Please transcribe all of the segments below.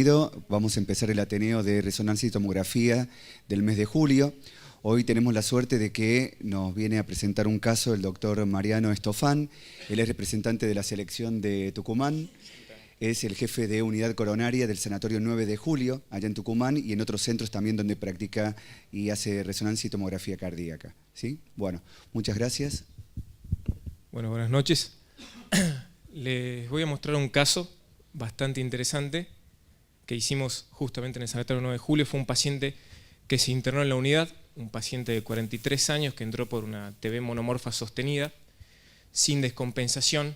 bienvenido. Vamos a empezar el Ateneo de Resonancia y Tomografía del mes de julio. Hoy tenemos la suerte de que nos viene a presentar un caso el doctor Mariano Estofán. Él es representante de la selección de Tucumán. Es el jefe de unidad coronaria del Sanatorio 9 de Julio, allá en Tucumán, y en otros centros también donde practica y hace resonancia y tomografía cardíaca. ¿Sí? Bueno, muchas gracias. Bueno, buenas noches. Les voy a mostrar un caso bastante interesante que hicimos justamente en el Sanatorio 9 de Julio. Fue un paciente que se internó en la unidad, un paciente de 43 años que entró por una TB monomorfa sostenida, sin descompensación,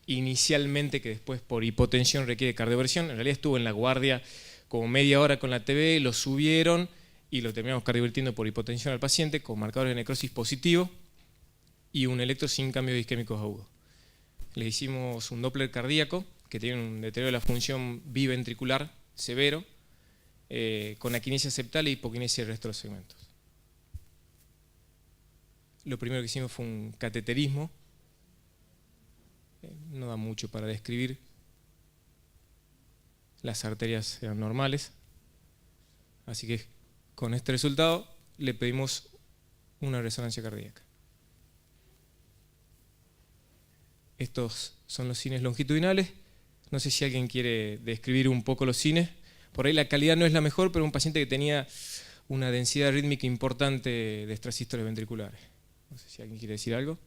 inicialmente, que después por hipotensión requiere cardioversión. En realidad estuvo en la guardia como media hora con la TB, lo subieron y lo terminamos cardiovertiendo por hipotensión al paciente con marcadores de necrosis positivo y un electro sin cambios isquémicos agudos. Le hicimos un Doppler cardíaco que tiene un deterioro de la función biventricular severo, con aquinesia septal e hipoquinesia del resto de los segmentos. Lo primero que hicimos fue un cateterismo. No da mucho para describir. Las arterias eran normales. Así que con este resultado le pedimos una resonancia cardíaca. Estos son los cines longitudinales. No sé si alguien quiere describir un poco los cines. Por ahí la calidad no es la mejor, pero un paciente que tenía una densidad rítmica importante de extrasístoles ventriculares. No sé si alguien quiere decir algo.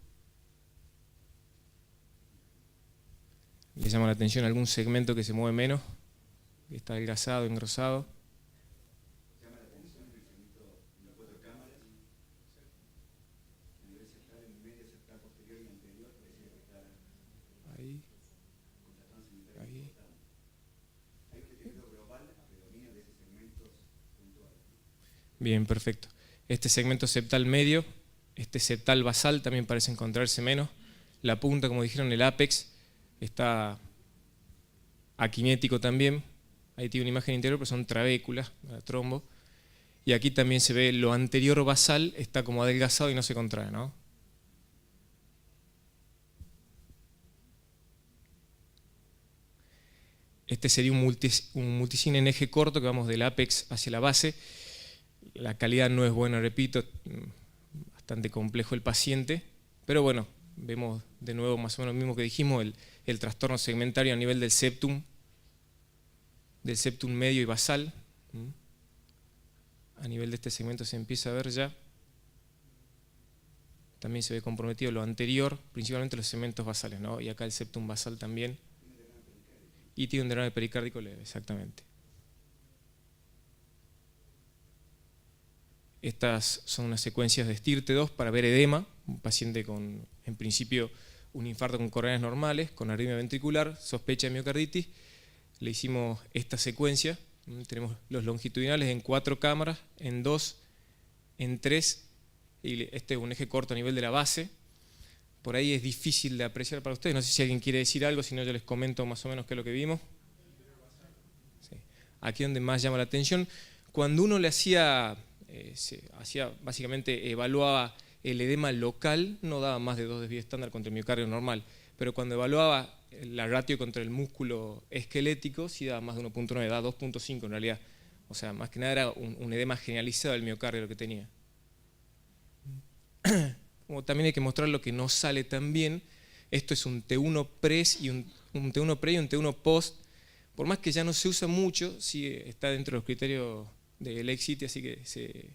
¿Le llama la atención algún segmento que se mueve menos? Que está adelgazado, engrosado. Llama la atención el segmento en las cuatro cámaras. A nivel septal, en medio septal posterior y anterior, parece que está Ahí. Ahí. Hay un deterioro global a predominio de ese segmento puntual. Bien, perfecto. Este segmento septal medio, este septal basal también parece encontrarse menos. La punta, como dijeron, el ápex, está aquinético también. Ahí tiene una imagen interior, pero son trabéculas, trombo. Y aquí también se ve lo anterior basal, está como adelgazado y no se contrae, ¿no? Este sería un multicine en eje corto que vamos del ápex hacia la base. La calidad no es buena, repito, bastante complejo el paciente, pero bueno, vemos de nuevo más o menos lo mismo que dijimos, el trastorno segmentario a nivel del septum medio y basal. A nivel de este segmento se empieza a ver ya. También se ve comprometido lo anterior, principalmente los segmentos basales, ¿no? Y acá el septum basal también. Y tiene un derrame pericárdico leve, exactamente. Estas son unas secuencias de STIR-T2 para ver edema, un paciente con, en principio, un infarto con coronarias normales, con arritmia ventricular, sospecha de miocarditis. Le hicimos esta secuencia. Tenemos los longitudinales en 4 cámaras, en 2, en 3, y este es un eje corto a nivel de la base. Por ahí es difícil de apreciar para ustedes. No sé si alguien quiere decir algo, si no yo les comento más o menos qué es lo que vimos. Sí. Aquí es donde más llama la atención. Cuando uno le básicamente evaluaba el edema local, no daba más de 2 desvíos estándar contra el miocardio normal, pero cuando evaluaba la ratio contra el músculo esquelético, sí daba más de 1.9, daba 2.5 en realidad. O sea, más que nada era un edema generalizado del miocardio lo que tenía. Como también hay que mostrar lo que no sale tan bien. Esto es un T1 pres y un T1 pre y un T1 post. Por más que ya no se usa mucho, sí está dentro de los criterios de Lake City, así que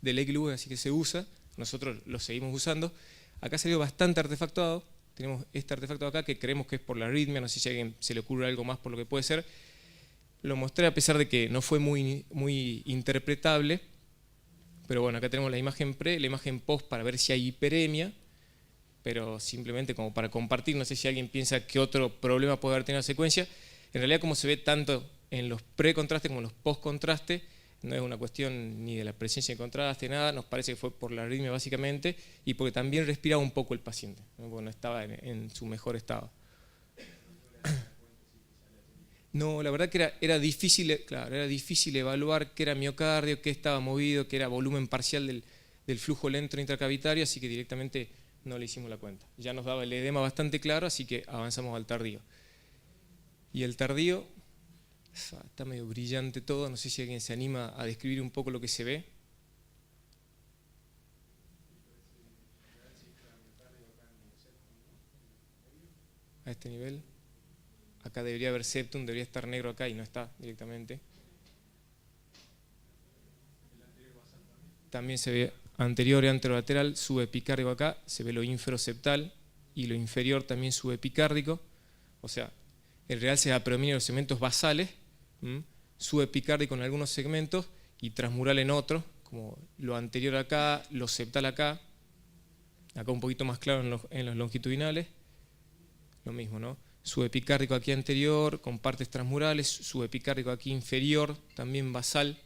de Lake Louis, así que se usa. Nosotros lo seguimos usando. Acá salió bastante artefactuado. Tenemos este artefacto acá que creemos que es por la arritmia. No sé si a alguien se le ocurre algo más por lo que puede ser. Lo mostré a pesar de que no fue muy interpretable. Pero bueno, acá tenemos la imagen pre, la imagen post para ver si hay hiperemia. Pero simplemente como para compartir, no sé si alguien piensa que otro problema puede haber tenido la secuencia. En realidad, como se ve tanto en los pre-contrastes como en los post-contrastes, no es una cuestión ni de la presencia de contraste, nada, nos parece que fue por la arritmia básicamente y porque también respiraba un poco el paciente, ¿no? Porque no estaba en su mejor estado. No, la verdad que era difícil, claro, era difícil evaluar qué era miocardio, qué estaba movido, qué era volumen parcial del flujo lento intracavitario, así que directamente no le hicimos la cuenta. Ya nos daba el edema bastante claro, así que avanzamos al tardío. Y el tardío Está medio brillante todo, no sé si alguien se anima a describir un poco lo que se ve. A este nivel. Acá debería haber septum, debería estar negro acá y no está directamente. También se ve anterior y anterolateral, subepicárdico acá, se ve lo inferoseptal y lo inferior también subepicárdico. O sea, el realce da predominio de los segmentos basales, subepicárdico en algunos segmentos y transmural en otros, como lo anterior acá, lo septal acá, acá un poquito más claro en los longitudinales, lo mismo, ¿no? Subepicárdico aquí anterior, con partes transmurales, subepicárdico aquí inferior, también basal.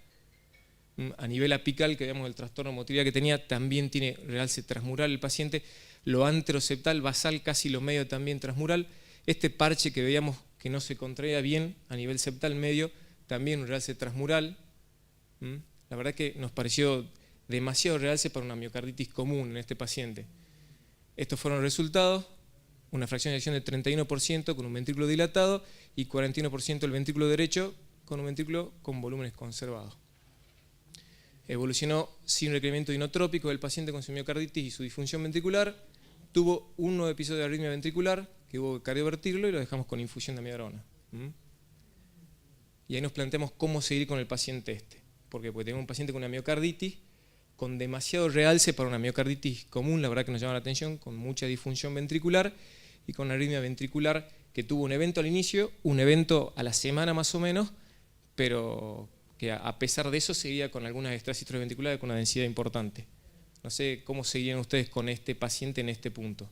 A nivel apical, que veamos el trastorno de motilidad que tenía, también tiene realce transmural el paciente. Lo anteroseptal, basal, casi lo medio también transmural. Este parche que veíamos que no se contraía bien a nivel septal medio, también un realce transmural. La verdad que nos pareció demasiado realce para una miocarditis común en este paciente. Estos fueron los resultados. Una fracción de eyección del 31% con un ventrículo dilatado y 41% el ventrículo derecho con un ventrículo con volúmenes conservados. Evolucionó sin requerimiento inotrópico del paciente con su miocarditis y su disfunción ventricular. Tuvo un nuevo episodio de arritmia ventricular que hubo que cardiovertirlo y lo dejamos con infusión de amiodarona. Y ahí nos planteamos cómo seguir con el paciente este. ¿Por qué? Porque tenemos un paciente con una miocarditis con demasiado realce para una miocarditis común, la verdad que nos llama la atención, con mucha disfunción ventricular y con una arritmia ventricular que tuvo un evento al inicio, un evento a la semana más o menos, pero que a pesar de eso seguía con algunas extrasis ventriculares con una densidad importante. No sé cómo seguirían ustedes con este paciente en este punto.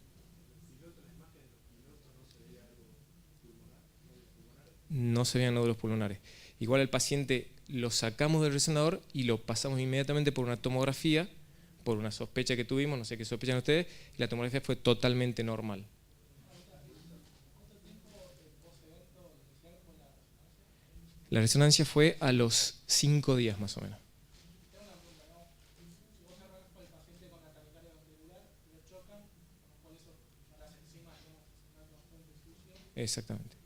No se veían nódulos pulmonares. Igual el paciente lo sacamos del resonador y lo pasamos inmediatamente por una tomografía, por una sospecha que tuvimos, no sé qué sospechan ustedes, y la tomografía fue totalmente normal. La resonancia fue a los 5 días más o menos. Exactamente.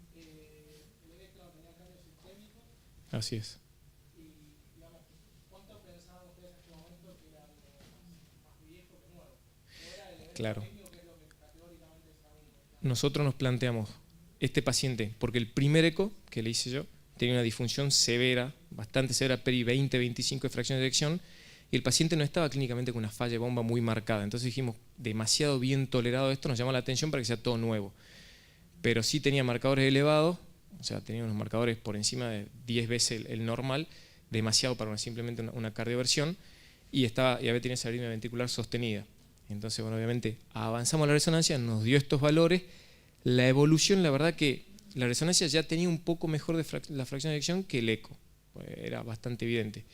Así es. Claro. Nosotros nos planteamos este paciente, porque el primer eco que le hice yo tenía una disfunción severa, bastante severa, peri 20-25 de fracción de eyección, y el paciente no estaba clínicamente con una falla de bomba muy marcada. Entonces dijimos, demasiado bien tolerado esto, nos llama la atención para que sea todo nuevo. Pero sí tenía marcadores elevados, o sea, tenía unos marcadores por encima de 10 veces el normal, demasiado para simplemente una cardioversión, y había tenido esa arritmia ventricular sostenida. Entonces, bueno, obviamente avanzamos a la resonancia, nos dio estos valores. La evolución, la verdad que la resonancia ya tenía un poco mejor de la fracción de eyección que el eco, era bastante evidente.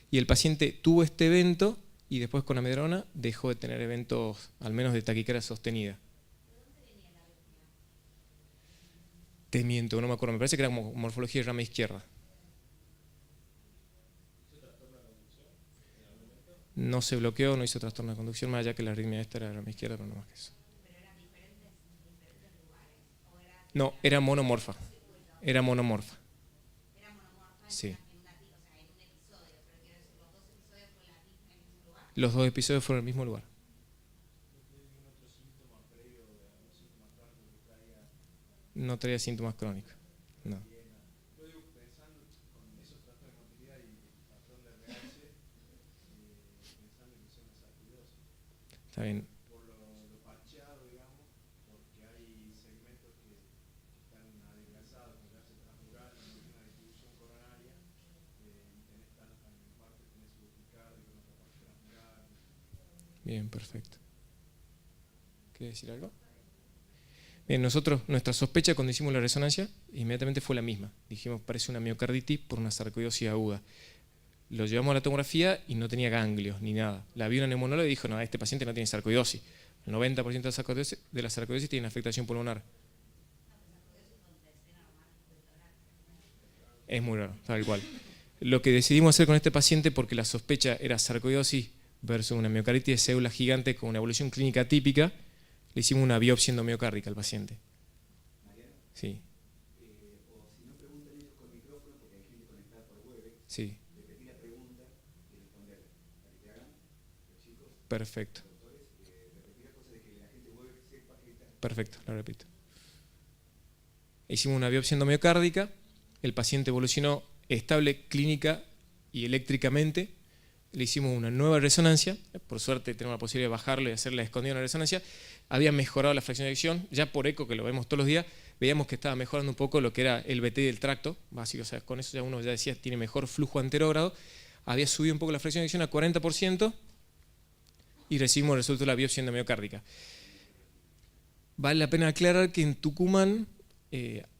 Y el paciente tuvo este evento y después con amiodarona dejó de tener eventos, al menos de taquicardia sostenida. Te miento, no me acuerdo, me parece que era como morfología de rama izquierda. No se bloqueó, no hizo trastorno de conducción, más allá que la arritmia esta era de rama izquierda, pero no más que eso. No, era monomorfa. Era monomorfa. Sí. Los dos episodios fueron en el mismo lugar. No traía síntomas crónicos. No. Está bien. Bien, perfecto. ¿Quieres decir algo? Bien, nuestra sospecha cuando hicimos la resonancia, inmediatamente fue la misma. Dijimos, parece una miocarditis por una sarcoidosis aguda. Lo llevamos a la tomografía y no tenía ganglios ni nada. La vio una neumonóloga y dijo, no, este paciente no tiene sarcoidosis. El 90% de la sarcoidosis tiene afectación pulmonar. Es muy raro, tal cual. Lo que decidimos hacer con este paciente, porque la sospecha era sarcoidosis versus una miocarditis de célula gigante con una evolución clínica típica, le hicimos una biopsia endomiocárdica al paciente. Sí. Sí. Perfecto. Perfecto, lo repito. Hicimos una biopsia endomiocárdica, el paciente evolucionó estable clínica y eléctricamente, le hicimos una nueva resonancia, por suerte tenemos la posibilidad de bajarlo y hacerle escondida una resonancia, había mejorado la fracción de eyección, ya por eco, que lo vemos todos los días, veíamos que estaba mejorando un poco lo que era el BT del tracto básico, o sea, con eso ya uno ya decía tiene mejor flujo anterógrado, había subido un poco la fracción de eyección a 40% y recibimos el resultado de la biopsia endomiocárdica. Vale la pena aclarar que en Tucumán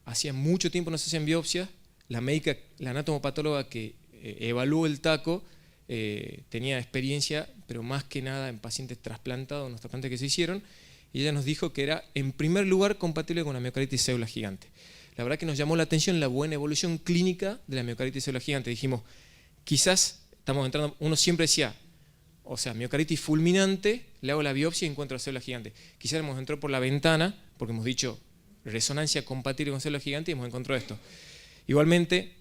hacía mucho tiempo no se hacían biopsias, la médica, la anatomopatóloga que evaluó el taco tenía experiencia, pero más que nada en pacientes trasplantados, en los trasplantes que se hicieron, y ella nos dijo que era en primer lugar compatible con la miocarditis célula gigante. La verdad que nos llamó la atención la buena evolución clínica de la miocarditis célula gigante. Dijimos, quizás estamos entrando, uno siempre decía, o sea, miocarditis fulminante, le hago la biopsia y encuentro la célula gigante. Quizás hemos entrado por la ventana, porque hemos dicho resonancia compatible con célula gigante y hemos encontrado esto. Igualmente,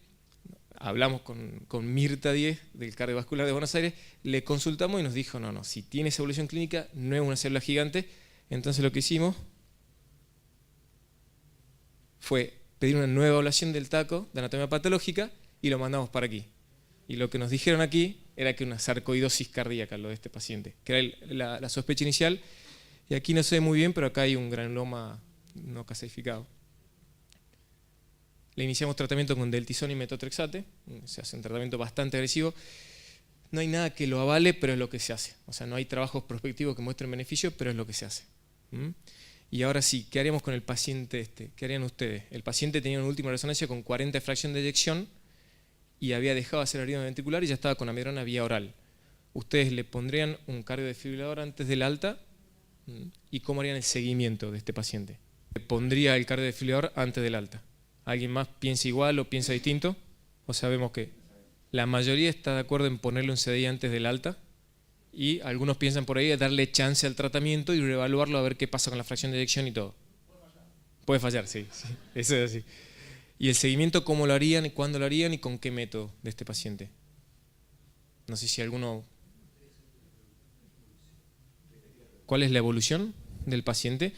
hablamos con Mirta Díez del cardiovascular de Buenos Aires, le consultamos y nos dijo, no, si tiene esa evolución clínica, no es una célula gigante. Entonces lo que hicimos fue pedir una nueva evaluación del taco de anatomía patológica y lo mandamos para aquí. Y lo que nos dijeron aquí era que una sarcoidosis cardíaca, lo de este paciente, que era la sospecha inicial, y aquí no se ve muy bien, pero acá hay un granuloma no calcificado. Le iniciamos tratamiento con deltisona y metotrexate, se hace un tratamiento bastante agresivo. No hay nada que lo avale, pero es lo que se hace. O sea, no hay trabajos prospectivos que muestren beneficio, pero es lo que se hace. Y ahora sí, ¿qué haríamos con el paciente este? ¿Qué harían ustedes? El paciente tenía una última resonancia con 40 de fracción de eyección y había dejado de hacer arritmia ventricular y ya estaba con amiodarona vía oral. ¿Ustedes le pondrían un cardiodesfibrilador antes del alta? ¿Y cómo harían el seguimiento de este paciente? ¿Le pondría el cardiodesfibrilador antes del alta? ¿Alguien más piensa igual o piensa distinto? ¿O sabemos que la mayoría está de acuerdo en ponerle un CDI antes del alta? Y algunos piensan por ahí de darle chance al tratamiento y reevaluarlo a ver qué pasa con la fracción de eyección y todo. Puede fallar, sí, eso es así. ¿Y el seguimiento cómo lo harían, y cuándo lo harían y con qué método de este paciente? No sé si alguno... ¿Cuál es la evolución del paciente?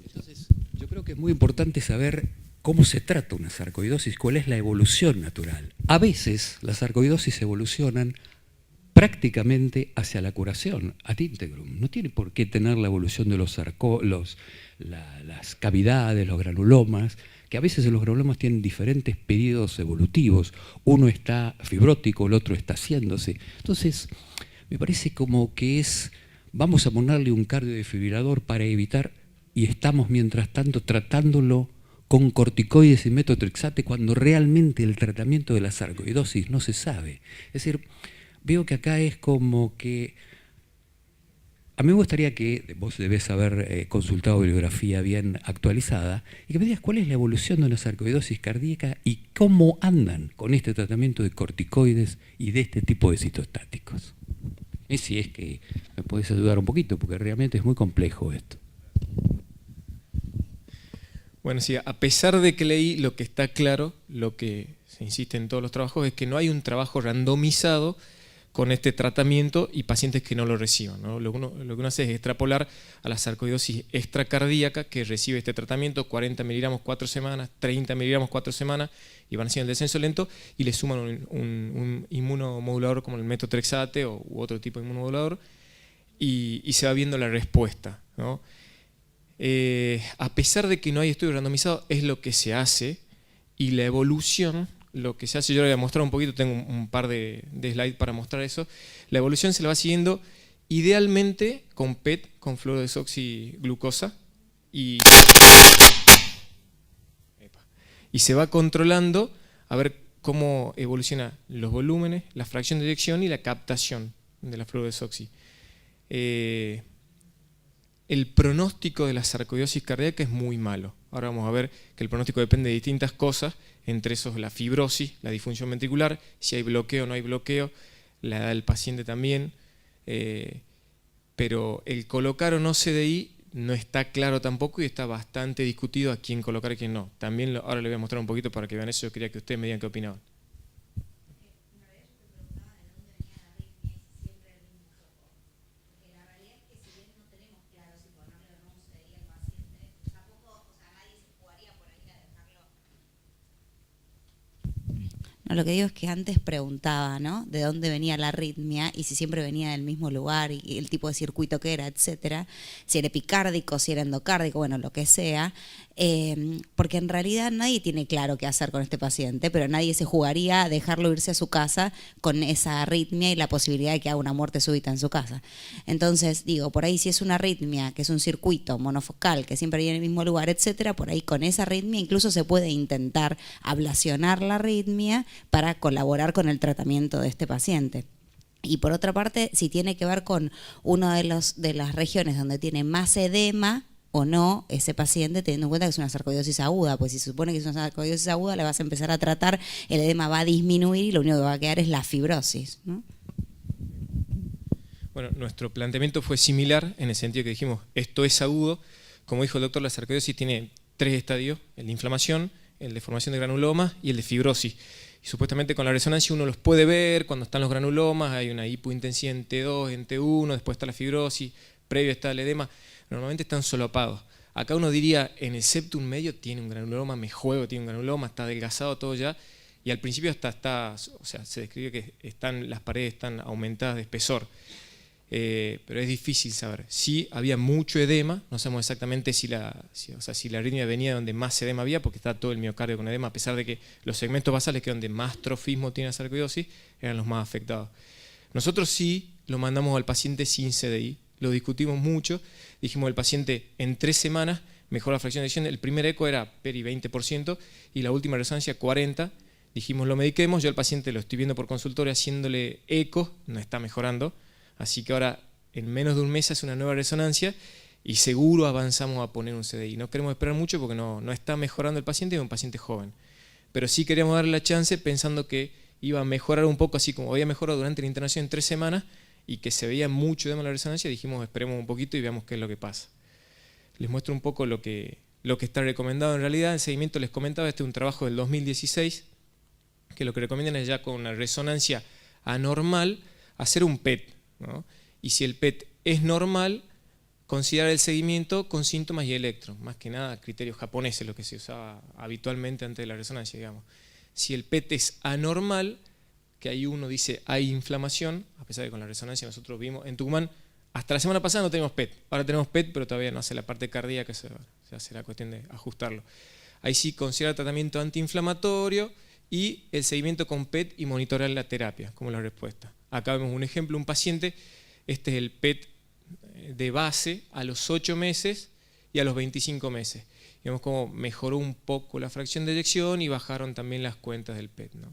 Entonces, yo creo que es muy importante saber cómo se trata una sarcoidosis, cuál es la evolución natural. A veces las sarcoidosis evolucionan prácticamente hacia la curación, ad integrum. No tiene por qué tener la evolución de las cavidades, los granulomas, que a veces los granulomas tienen diferentes periodos evolutivos. Uno está fibrótico, el otro está haciéndose. Entonces, me parece como que vamos a ponerle un cardiodesfibrilador para evitar, y estamos mientras tanto tratándolo con corticoides y metotrexate cuando realmente el tratamiento de la sarcoidosis no se sabe. Es decir, veo que acá es como que... A mí me gustaría que vos debés haber consultado bibliografía bien actualizada y que me digas cuál es la evolución de una sarcoidosis cardíaca y cómo andan con este tratamiento de corticoides y de este tipo de citostáticos. Y si es que me podés ayudar un poquito, porque realmente es muy complejo esto. Bueno, sí, a pesar de que leí, lo que está claro, lo que se insiste en todos los trabajos, es que no hay un trabajo randomizado con este tratamiento y pacientes que no lo reciban, ¿no? Lo que uno hace es extrapolar a la sarcoidosis extracardíaca que recibe este tratamiento, 40 miligramos 4 semanas, 30 miligramos 4 semanas, y van haciendo el descenso lento y le suman un inmunomodulador como el metotrexate u otro tipo de inmunomodulador y se va viendo la respuesta, ¿no? A pesar de que no hay estudios randomizados, es lo que se hace, y la evolución, lo que se hace, yo le voy a mostrar un poquito, tengo un par de slides para mostrar eso, la evolución se la va siguiendo idealmente con PET, con fluorodesoxiglucosa, y se va controlando a ver cómo evoluciona los volúmenes, la fracción de eyección y la captación de la fluorodesoxi. El pronóstico de la sarcoidosis cardíaca es muy malo. Ahora vamos a ver que el pronóstico depende de distintas cosas, entre esos la fibrosis, la disfunción ventricular, si hay bloqueo o no hay bloqueo, la edad del paciente también, pero el colocar o no CDI no está claro tampoco y está bastante discutido a quién colocar y quién no. También ahora les voy a mostrar un poquito para que vean eso. Yo quería que ustedes me digan qué opinaban. No, lo que digo es que antes preguntaba, ¿no? De dónde venía la arritmia y si siempre venía del mismo lugar y el tipo de circuito que era, etcétera. Si era epicárdico, si era endocárdico, bueno, lo que sea. Porque en realidad nadie tiene claro qué hacer con este paciente, pero nadie se jugaría a dejarlo irse a su casa con esa arritmia y la posibilidad de que haga una muerte súbita en su casa. Entonces, digo, por ahí si es una arritmia, que es un circuito monofocal, que siempre viene en el mismo lugar, etcétera, por ahí con esa arritmia incluso se puede intentar ablacionar la arritmia para colaborar con el tratamiento de este paciente. Y por otra parte, si tiene que ver con una de las regiones donde tiene más edema o no ese paciente, teniendo en cuenta que es una sarcoidosis aguda, pues si se supone que es una sarcoidosis aguda, la vas a empezar a tratar, el edema va a disminuir y lo único que va a quedar es la fibrosis, ¿no? Bueno, nuestro planteamiento fue similar en el sentido que dijimos, esto es agudo. Como dijo el doctor, la sarcoidosis tiene 3 estadios, el de inflamación, el de formación de granulomas y el de fibrosis. Y supuestamente con la resonancia uno los puede ver, cuando están los granulomas, hay una hipointensidad en T2, en T1, después está la fibrosis, previo está el edema. Normalmente están solapados. Acá uno diría, en el septum medio tiene un granuloma, me juego, tiene un granuloma, está adelgazado todo ya, y al principio hasta o sea, se describe que las paredes están aumentadas de espesor. Pero es difícil saber. Sí había mucho edema, no sabemos exactamente si la arritmia venía de donde más edema había, porque está todo el miocardio con edema, a pesar de que los segmentos basales, que es donde más trofismo tiene la sarcoidosis, eran los más afectados. Nosotros sí lo mandamos al paciente sin CDI, lo discutimos mucho, dijimos el paciente en 3 semanas mejoró la fracción de eyección, el primer eco era peri 20% y la última resonancia 40%, dijimos lo mediquemos, yo al paciente lo estoy viendo por consultorio haciéndole eco, no está mejorando, así que ahora en menos de un mes hace una nueva resonancia y seguro avanzamos a poner un CDI. No queremos esperar mucho porque no está mejorando el paciente, es un paciente joven. Pero sí queríamos darle la chance pensando que iba a mejorar un poco, así como había mejorado durante la internación en 3 semanas y que se veía mucho edema en la resonancia, dijimos esperemos un poquito y veamos qué es lo que pasa. Les muestro un poco lo que está recomendado en realidad. En seguimiento les comentaba, este es un trabajo del 2016, que lo que recomiendan es ya con una resonancia anormal hacer un PET, ¿no? Y si el PET es normal, considerar el seguimiento con síntomas y electro, más que nada criterios japoneses, lo que se usaba habitualmente antes de la resonancia, digamos. Si el PET es anormal, que ahí uno dice hay inflamación, a pesar de que con la resonancia nosotros vimos en Tucumán, hasta la semana pasada no teníamos PET, ahora tenemos PET, pero todavía no hace la parte cardíaca, se hace la cuestión de ajustarlo. Ahí sí considera tratamiento antiinflamatorio y el seguimiento con PET y monitorear la terapia como la respuesta. Acá vemos un ejemplo, un paciente, este es el PET de base a los 8 meses y a los 25 meses. Vemos cómo mejoró un poco la fracción de eyección y bajaron también las cuentas del PET, ¿no?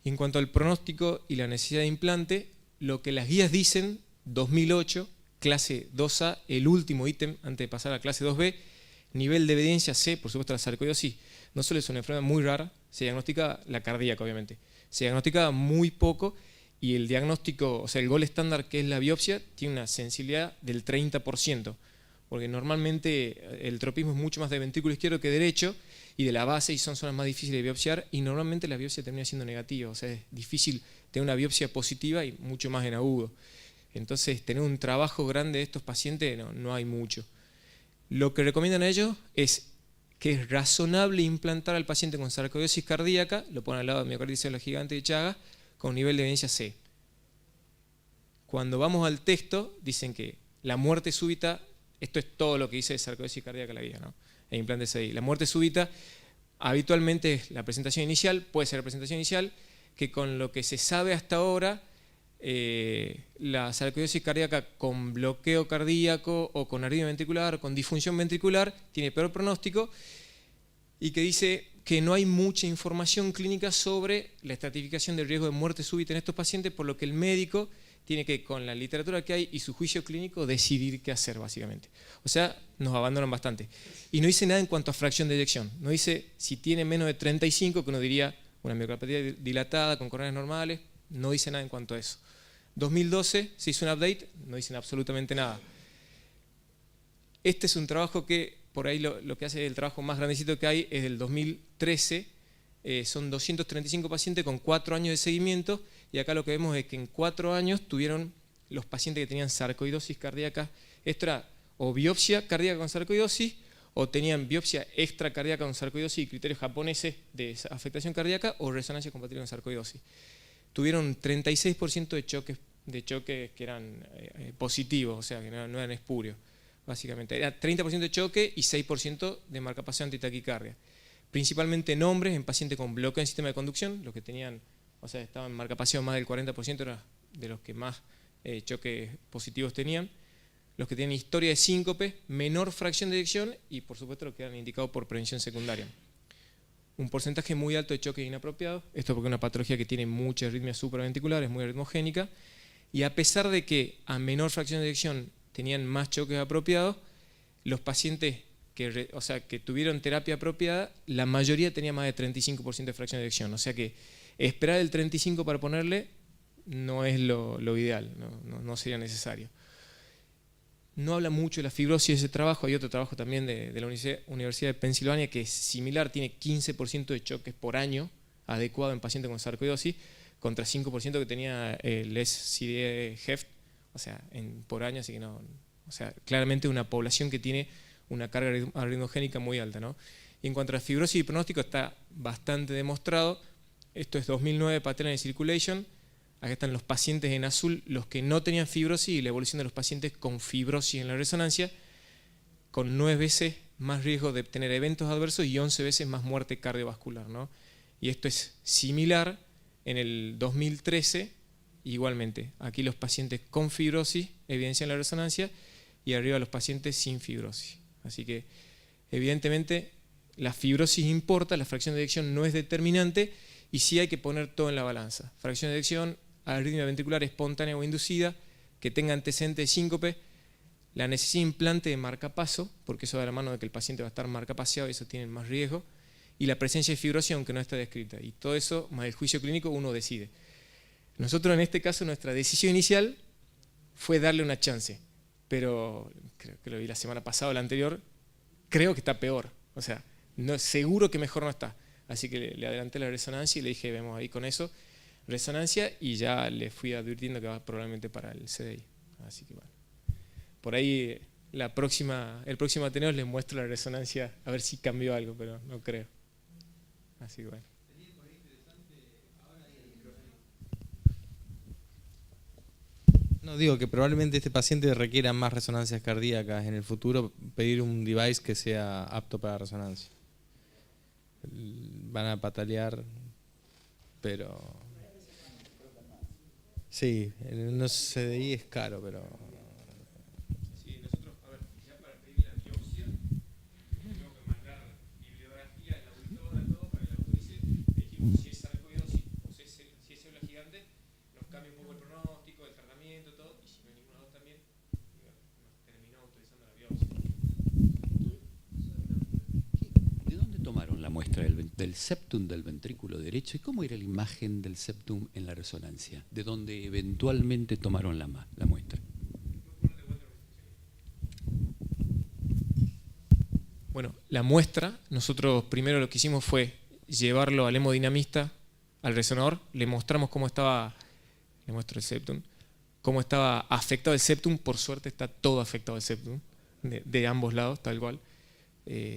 Y en cuanto al pronóstico y la necesidad de implante, lo que las guías dicen, 2008, clase 2A, el último ítem antes de pasar a la clase 2B, nivel de evidencia C, por supuesto la sarcoidosis no solo es una enfermedad muy rara, se diagnostica la cardíaca obviamente, se diagnostica muy poco y el diagnóstico, o sea el gold estándar que es la biopsia, tiene una sensibilidad del 30%, porque normalmente el tropismo es mucho más de ventrículo izquierdo que derecho y de la base y son zonas más difíciles de biopsiar y normalmente la biopsia termina siendo negativa, o sea es difícil tener una biopsia positiva y mucho más en agudo. Entonces tener un trabajo grande de estos pacientes no hay mucho. Lo que recomiendan ellos es que es razonable implantar al paciente con sarcoidosis cardíaca, lo ponen al lado de miocarditis célula gigante de Chagas, con nivel de evidencia C. Cuando vamos al texto, dicen que la muerte súbita, esto es todo lo que dice sarcoidosis cardíaca la guía, ¿no? E implante CDI. La muerte súbita habitualmente es la presentación inicial, puede ser la presentación inicial, que con lo que se sabe hasta ahora, la sarcoidosis cardíaca con bloqueo cardíaco o con arritmia ventricular o con disfunción ventricular tiene peor pronóstico y que dice que no hay mucha información clínica sobre la estratificación del riesgo de muerte súbita en estos pacientes, por lo que el médico tiene que, con la literatura que hay y su juicio clínico, decidir qué hacer básicamente. O sea, nos abandonan bastante. Y no dice nada en cuanto a fracción de eyección. No dice si tiene menos de 35, que uno diría una miocardiopatía dilatada con coronarias normales, no dice nada en cuanto a eso. 2012 se hizo un update, no dicen absolutamente nada. Este es un trabajo que, por ahí lo que hace el trabajo más grandecito que hay es del 2013, son 235 pacientes con 4 años de seguimiento, y acá lo que vemos es que en 4 años tuvieron los pacientes que tenían sarcoidosis cardíaca. Esto era o biopsia cardíaca con sarcoidosis, o tenían biopsia extracardíaca con sarcoidosis y criterios japoneses de afectación cardíaca, o resonancia compatible con sarcoidosis. Tuvieron 36% de choques que eran positivos, o sea, que no eran espurios, básicamente. Era 30% de choque y 6% de marcapaso antitaquicardia. Principalmente en hombres, en pacientes con bloqueo en sistema de conducción, los que tenían, o sea, estaban en marcapaso más del 40%, era de los que más choques positivos tenían. Los que tienen historia de síncope, menor fracción de eyección y, por supuesto, los que eran indicados por prevención secundaria. Un porcentaje muy alto de choques inapropiados, esto porque es una patología que tiene mucha arritmia supraventricular, es muy arritmogénica, y a pesar de que a menor fracción de eyección tenían más choques apropiados, los pacientes que tuvieron terapia apropiada, la mayoría tenía más de 35% de fracción de eyección, o sea que esperar el 35% para ponerle no es lo ideal, no sería necesario. No habla mucho de la fibrosis de ese trabajo. Hay otro trabajo también de la Universidad de Pensilvania que es similar, tiene 15% de choques por año adecuado en pacientes con sarcoidosis contra 5% que tenía el SCD-HEFT, o sea, por año, así que no, o sea, claramente una población que tiene una carga arritmogénica muy alta, ¿no? Y en cuanto a fibrosis y pronóstico está bastante demostrado. Esto es 2009, Pattern and Circulation. Acá están los pacientes en azul, los que no tenían fibrosis, y la evolución de los pacientes con fibrosis en la resonancia, con 9 veces más riesgo de tener eventos adversos y 11 veces más muerte cardiovascular, ¿no? Y esto es similar en el 2013, igualmente. Aquí los pacientes con fibrosis evidencian la resonancia y arriba los pacientes sin fibrosis. Así que, evidentemente, la fibrosis importa, la fracción de eyección no es determinante y sí hay que poner todo en la balanza. Fracción de eyección, arritmia ventricular espontánea o inducida, que tenga antecedente de síncope, la necesidad de implante de marcapaso, porque eso da la mano de que el paciente va a estar marcapaseado y eso tiene más riesgo, y la presencia de fibrosis aunque no está descrita. Y todo eso, más el juicio clínico, uno decide. Nosotros en este caso, nuestra decisión inicial fue darle una chance, pero creo que lo vi la semana pasada o la anterior, creo que está peor, o sea, seguro que mejor no está. Así que le adelanté la resonancia y le dije, vemos ahí con eso, resonancia, y ya le fui advirtiendo que va probablemente para el CDI. Así que bueno, por ahí el próximo Ateneo les muestro la resonancia, a ver si cambió algo, pero no creo. Así que bueno. No, digo que probablemente este paciente requiera más resonancias cardíacas en el futuro, pedir un device que sea apto para resonancia. Van a patalear, pero sí, no CDI es caro, pero Sí, nosotros, a ver, ya para pedir la biopsia, tengo que mandar bibliografía en la auditora, todo, para que la autorice. Dijimos, si es sarcoidosis o si es célula gigante, nos cambia un poco el pronóstico, el tratamiento, todo, y si no hay ninguna dos también, nos terminó autorizando la biopsia. ¿De dónde tomaron la muestra del septum del ventrículo derecho y cómo era la imagen del septum en la resonancia? ¿De dónde eventualmente tomaron la muestra? Bueno, la muestra, nosotros primero lo que hicimos fue llevarlo al hemodinamista, al resonador, le mostramos cómo estaba, le muestro el septum, cómo estaba afectado el septum. Por suerte está todo afectado el septum, de ambos lados, tal cual.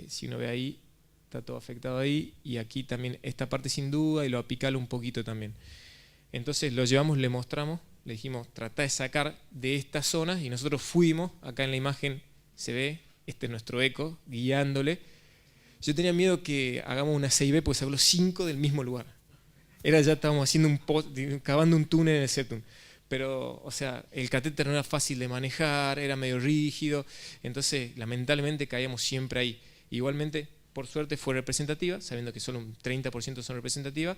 Si uno ve ahí, está todo afectado ahí, y aquí también esta parte sin duda, y lo apical un poquito también. Entonces lo llevamos, le mostramos, le dijimos, trata de sacar de estas zonas, y nosotros fuimos, acá en la imagen se ve, este es nuestro eco, guiándole. Yo tenía miedo que hagamos una 6B, porque se habló 5 del mismo lugar. Ya estábamos haciendo cavando un túnel en el septum. Pero, o sea, el catéter no era fácil de manejar, era medio rígido, entonces lamentablemente caíamos siempre ahí. Igualmente, por suerte fue representativa, sabiendo que solo un 30% son representativas,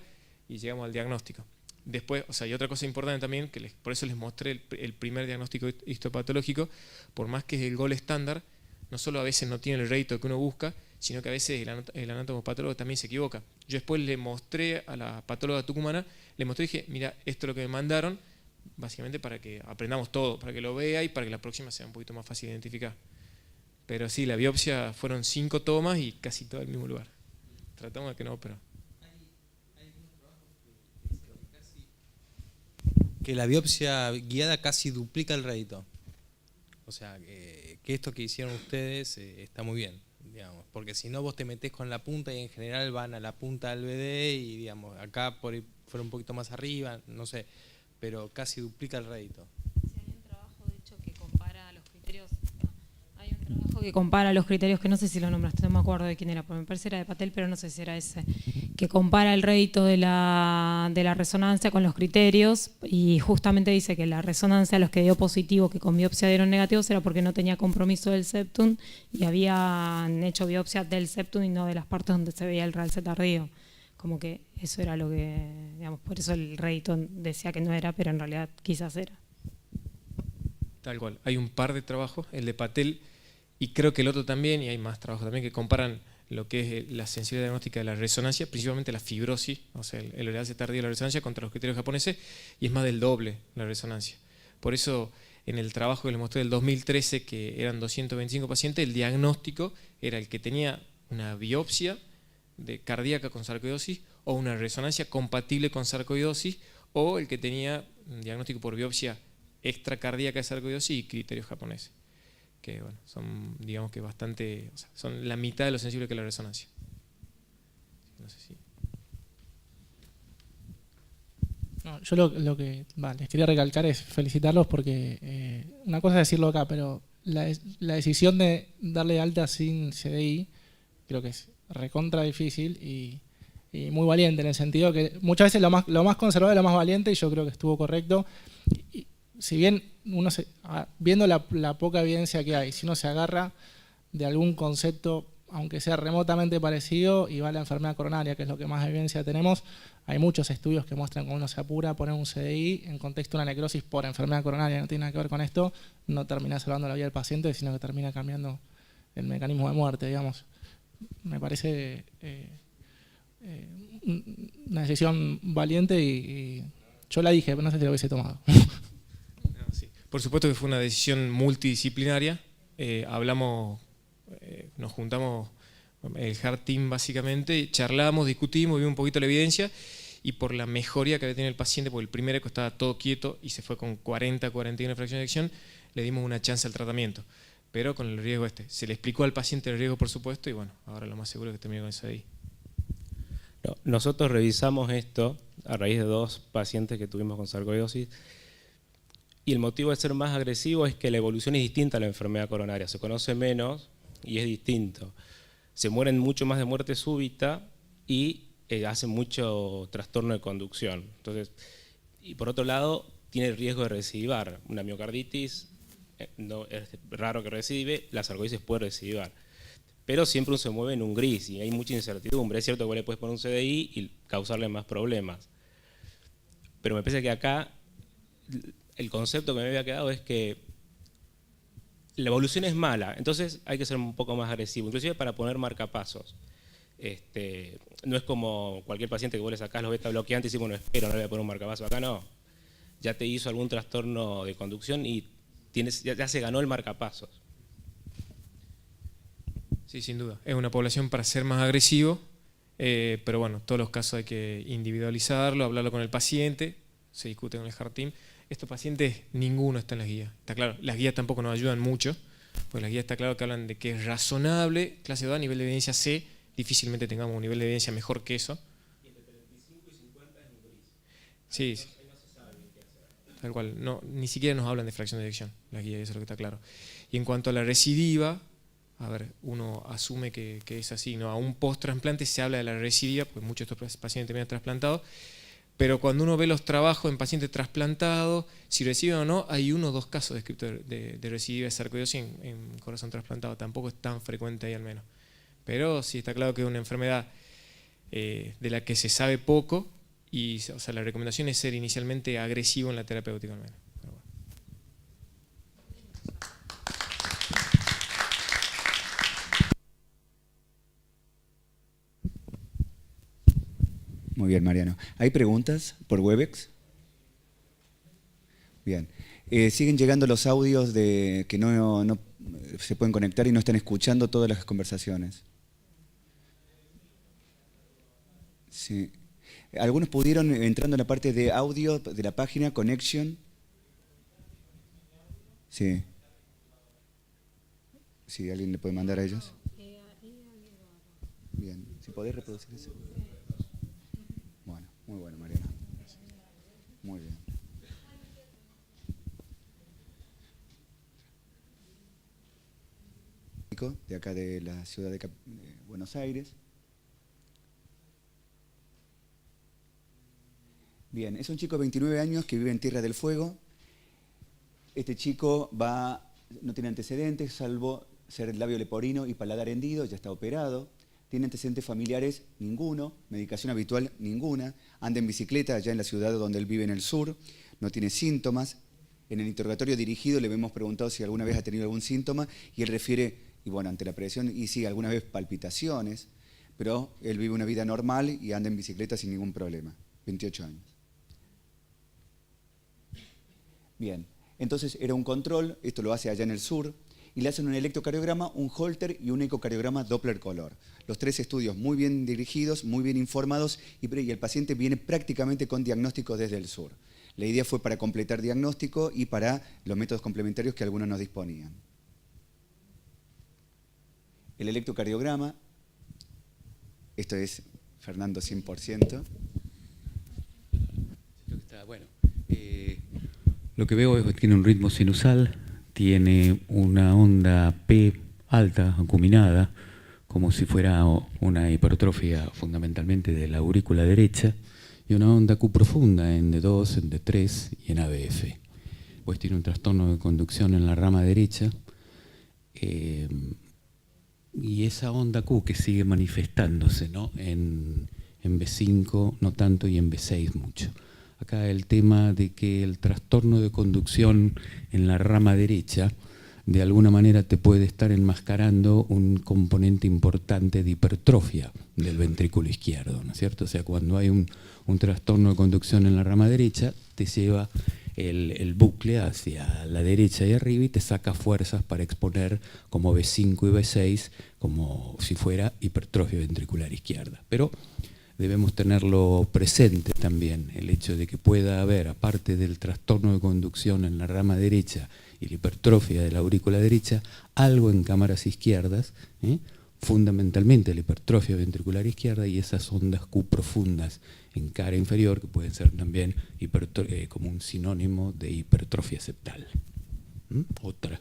y llegamos al diagnóstico. Después, o sea, y otra cosa importante también, que por eso les mostré el primer diagnóstico histopatológico, por más que es el gol estándar, no solo a veces no tiene el rédito que uno busca, sino que a veces el anatomopatólogo también se equivoca. Yo después le mostré a la patóloga tucumana, le mostré y dije, mira, esto es lo que me mandaron, básicamente para que aprendamos todo, para que lo vea y para que la próxima sea un poquito más fácil de identificar. Pero sí, la biopsia fueron 5 tomas y casi todo en el mismo lugar. Tratamos de que no, pero... Que la biopsia guiada casi duplica el rédito. O sea, que esto que hicieron ustedes está muy bien, digamos, porque si no vos te metés con la punta y en general van a la punta del BD y digamos, acá por ahí fueron un poquito más arriba, no sé, pero casi duplica el rédito. Sí, hay un trabajo de hecho que compara los criterios. Hay un trabajo que compara los criterios, que no sé si lo nombraste, no me acuerdo de quién era, porque me parece era de Patel, pero no sé si era ese, que compara el rédito de la resonancia con los criterios y justamente dice que la resonancia a los que dio positivo, que con biopsia dieron negativos, era porque no tenía compromiso del septum y habían hecho biopsia del septum y no de las partes donde se veía el realce tardío. Como que eso era lo que, digamos, por eso el rédito decía que no era, pero en realidad quizás era. Tal cual. Hay un par de trabajos, el de Patel y creo que el otro también, y hay más trabajos también que comparan lo que es la sensibilidad diagnóstica de la resonancia, principalmente la fibrosis, o sea, el realce tardío de la resonancia contra los criterios japoneses, y es más del doble la resonancia. Por eso, en el trabajo que les mostré del 2013, que eran 225 pacientes, el diagnóstico era el que tenía una biopsia cardíaca con sarcoidosis o una resonancia compatible con sarcoidosis, o el que tenía un diagnóstico por biopsia extracardíaca de sarcoidosis y criterios japoneses, que bueno, son, digamos que bastante, o sea, son la mitad de lo sensible que la resonancia. No sé si... No, yo lo que les quería recalcar es felicitarlos porque una cosa es decirlo acá, pero la decisión de darle alta sin CDI creo que es recontra difícil y muy valiente, en el sentido que muchas veces lo más conservador es lo más valiente, y yo creo que estuvo correcto. Y si bien viendo la poca evidencia que hay, si uno se agarra de algún concepto, aunque sea remotamente parecido, y va a la enfermedad coronaria, que es lo que más evidencia tenemos, hay muchos estudios que muestran que uno se apura a poner un CDI en contexto de una necrosis por enfermedad coronaria, no tiene nada que ver con esto, no termina salvando la vida del paciente, sino que termina cambiando el mecanismo de muerte, digamos. Me parece una decisión valiente y yo la dije, pero no sé si la hubiese tomado. No, sí. Por supuesto que fue una decisión multidisciplinaria. Nos juntamos el Heart Team básicamente, charlamos, discutimos, vimos un poquito la evidencia y por la mejoría que había tenido el paciente, porque el primer eco estaba todo quieto y se fue con 41 fracción de eyección, le dimos una chance al tratamiento, pero con el riesgo Se le explicó al paciente el riesgo, por supuesto, y bueno, ahora lo más seguro es que termine con eso ahí. No, nosotros revisamos esto a raíz de 2 pacientes que tuvimos con sarcoidosis y el motivo de ser más agresivo es que la evolución es distinta a la enfermedad coronaria, se conoce menos y es distinto. Se mueren mucho más de muerte súbita y hacen mucho trastorno de conducción. Entonces, y por otro lado, tiene el riesgo de recidivar. Una miocarditis no, es raro que recidive, la sarcoidosis puede recidivar. Pero siempre uno se mueve en un gris y hay mucha incertidumbre. Es cierto que vos le puedes poner un CDI y causarle más problemas. Pero me parece que acá el concepto que me había quedado es que la evolución es mala, entonces hay que ser un poco más agresivo, inclusive para poner marcapasos. No es como cualquier paciente que vos le sacás los beta bloqueantes y decís, bueno, espero, no le voy a poner un marcapaso. Acá no. Ya te hizo algún trastorno de conducción y ya se ganó el marcapasos. Sí, sin duda. Es una población para ser más agresivo, pero bueno, todos los casos hay que individualizarlo, hablarlo con el paciente, se discute con el Heart Team. Estos pacientes, ninguno está en las guías. Está claro, las guías tampoco nos ayudan mucho, porque las guías está claro que hablan de que es razonable, clase 2 a nivel de evidencia C, difícilmente tengamos un nivel de evidencia mejor que eso. Y entre 35 y 50 es un gris. Sí, sí. No se sabe bien qué hacer. Tal cual, no, ni siquiera nos hablan de fracción de eyección, las guías, eso es lo que está claro. Y en cuanto a la recidiva, a ver, uno asume que es así, ¿no? A un post-trasplante se habla de la recidiva, pues muchos de estos pacientes terminan trasplantados, pero cuando uno ve los trabajos en pacientes trasplantados, si reciben o no, hay 1 o 2 casos descritos de recidiva de sarcoidosis en corazón trasplantado, tampoco es tan frecuente ahí al menos. Pero sí está claro que es una enfermedad de la que se sabe poco y o sea, la recomendación es ser inicialmente agresivo en la terapéutica al menos. Pero bueno. Muy bien, Mariano. ¿Hay preguntas por Webex? Bien. Siguen llegando los audios de que no se pueden conectar y no están escuchando todas las conversaciones. Sí. Algunos pudieron, entrando en la parte de audio de la página Connection. Sí. Sí, ¿alguien le puede mandar a ellos? Bien, si podés reproducir eso. Bueno, muy bueno, Mariana. Muy bien. De acá de la ciudad de Buenos Aires. Bien, es un chico de 29 años que vive en Tierra del Fuego. Este chico no tiene antecedentes, salvo ser labio leporino y paladar hendido, ya está operado. Tiene antecedentes familiares, ninguno. Medicación habitual, ninguna. Anda en bicicleta allá en la ciudad donde él vive en el sur. No tiene síntomas. En el interrogatorio dirigido le hemos preguntado si alguna vez ha tenido algún síntoma y él refiere, y bueno, ante la presión, y sí, alguna vez palpitaciones, pero él vive una vida normal y anda en bicicleta sin ningún problema. 28 años. Bien, entonces era un control, esto lo hace allá en el sur, y le hacen un electrocardiograma, un Holter y un ecocardiograma Doppler color. Los 3 estudios muy bien dirigidos, muy bien informados, y el paciente viene prácticamente con diagnóstico desde el sur. La idea fue para completar diagnóstico y para los métodos complementarios que algunos nos disponían. El electrocardiograma, esto es Fernando 100%. Bueno, lo que veo es que tiene un ritmo sinusal, tiene una onda P alta, acuminada, como si fuera una hipertrofia fundamentalmente de la aurícula derecha, y una onda Q profunda en D2, en D3 y en ABF. Pues tiene un trastorno de conducción en la rama derecha, y esa onda Q que sigue manifestándose, ¿no? en B5 no tanto y en B6 mucho. Acá el tema de que el trastorno de conducción en la rama derecha de alguna manera te puede estar enmascarando un componente importante de hipertrofia del ventrículo izquierdo, ¿no es cierto? O sea, cuando hay un trastorno de conducción en la rama derecha, te lleva el bucle hacia la derecha y arriba y te saca fuerzas para exponer como B5 y B6 como si fuera hipertrofia ventricular izquierda. Pero debemos tenerlo presente también, el hecho de que pueda haber, aparte del trastorno de conducción en la rama derecha y la hipertrofia de la aurícula derecha, algo en cámaras izquierdas, fundamentalmente la hipertrofia ventricular izquierda y esas ondas Q profundas en cara inferior, que pueden ser también como un sinónimo de hipertrofia septal.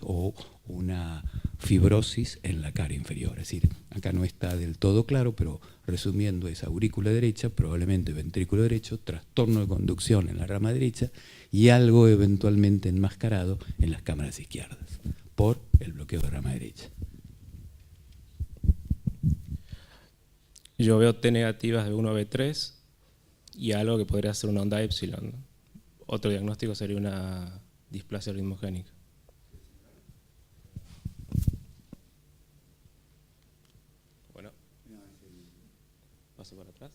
O una fibrosis en la cara inferior. Es decir, acá no está del todo claro, pero resumiendo es aurícula derecha, probablemente ventrículo derecho, trastorno de conducción en la rama derecha y algo eventualmente enmascarado en las cámaras izquierdas por el bloqueo de rama derecha. Yo veo T negativas de 1 a B3 y algo que podría ser una onda epsilon. Otro diagnóstico sería una displasia ritmogénica. Bueno, paso para atrás.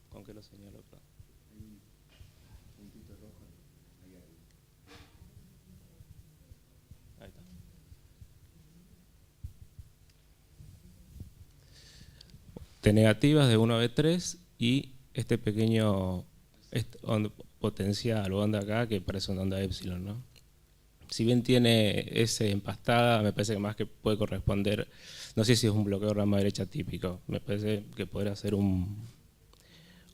¿Con qué lo señalo? Ahí está. T negativas de 1 a B3 y este pequeño potencial o onda acá que parece una onda epsilon, ¿no? Si bien tiene S empastada, me parece que más que puede corresponder, no sé si es un bloqueo de rama derecha típico, me parece que podría ser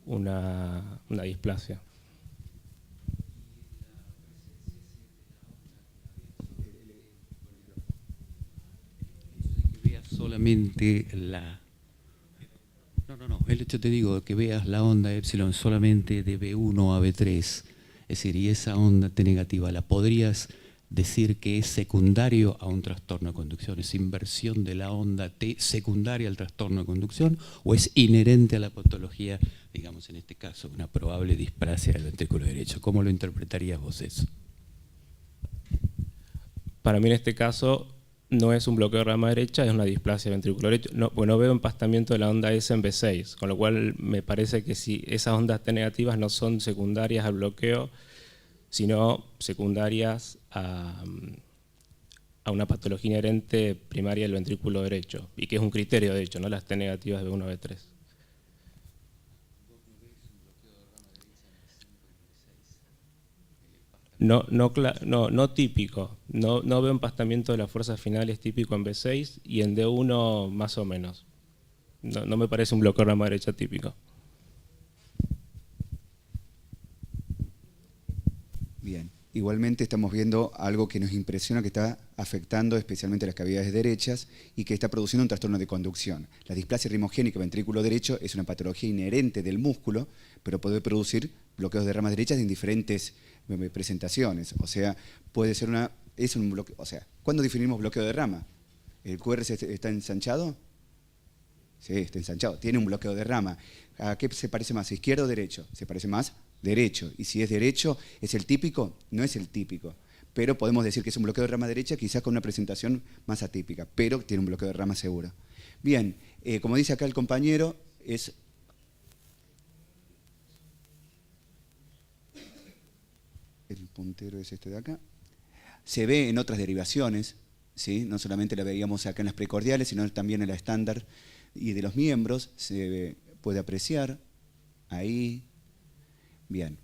una displasia. Que veas solamente la... No, el hecho te digo que veas la onda epsilon solamente de B1 a B3, es decir, y esa onda T negativa, ¿la podrías decir que es secundario a un trastorno de conducción? ¿Es inversión de la onda T secundaria al trastorno de conducción o es inherente a la patología, digamos en este caso, una probable displasia del ventrículo derecho? ¿Cómo lo interpretarías vos eso? Para mí en este caso no es un bloqueo de rama derecha, es una displasia ventrículo derecho. No, pues no veo empastamiento de la onda S en B6, con lo cual me parece que si esas ondas T negativas no son secundarias al bloqueo, sino secundarias a una patología inherente primaria del ventrículo derecho, y que es un criterio, de hecho, no las T negativas de B1 a B3. No típico. No veo empastamiento de las fuerzas finales típico en B6 y en D1 más o menos. No me parece un bloqueo de rama derecha típico. Bien. Igualmente estamos viendo algo que nos impresiona, que está afectando especialmente las cavidades derechas y que está produciendo un trastorno de conducción. La displasia rimogénica ventrículo derecho es una patología inherente del músculo, pero puede producir bloqueos de ramas derechas en diferentes presentaciones. O sea, puede ser un bloqueo. O sea, ¿cuándo definimos bloqueo de rama? ¿El QRS está ensanchado? Sí, está ensanchado. Tiene un bloqueo de rama. ¿A qué se parece más? ¿Izquierdo o derecho? Se parece más derecho. Y si es derecho, ¿es el típico? No es el típico. Pero podemos decir que es un bloqueo de rama derecha, quizás con una presentación más atípica, pero tiene un bloqueo de rama seguro. Bien, como dice acá el compañero, es... El puntero es este de acá. Se ve en otras derivaciones, ¿sí? No solamente la veíamos acá en las precordiales, sino también en la estándar y de los miembros, se puede apreciar ahí. Bien,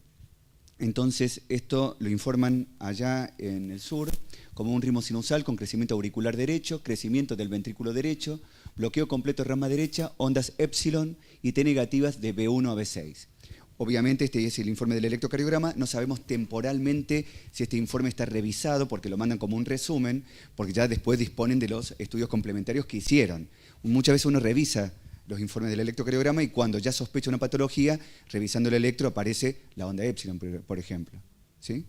entonces esto lo informan allá en el sur como un ritmo sinusal con crecimiento auricular derecho, crecimiento del ventrículo derecho, bloqueo completo de rama derecha, ondas epsilon y T negativas de B1 a B6. Obviamente este es el informe del electrocardiograma, no sabemos temporalmente si este informe está revisado porque lo mandan como un resumen, porque ya después disponen de los estudios complementarios que hicieron. Muchas veces uno revisa los informes del electrocardiograma y cuando ya sospecha una patología, revisando el electro aparece la onda epsilon, por ejemplo. ¿Sí?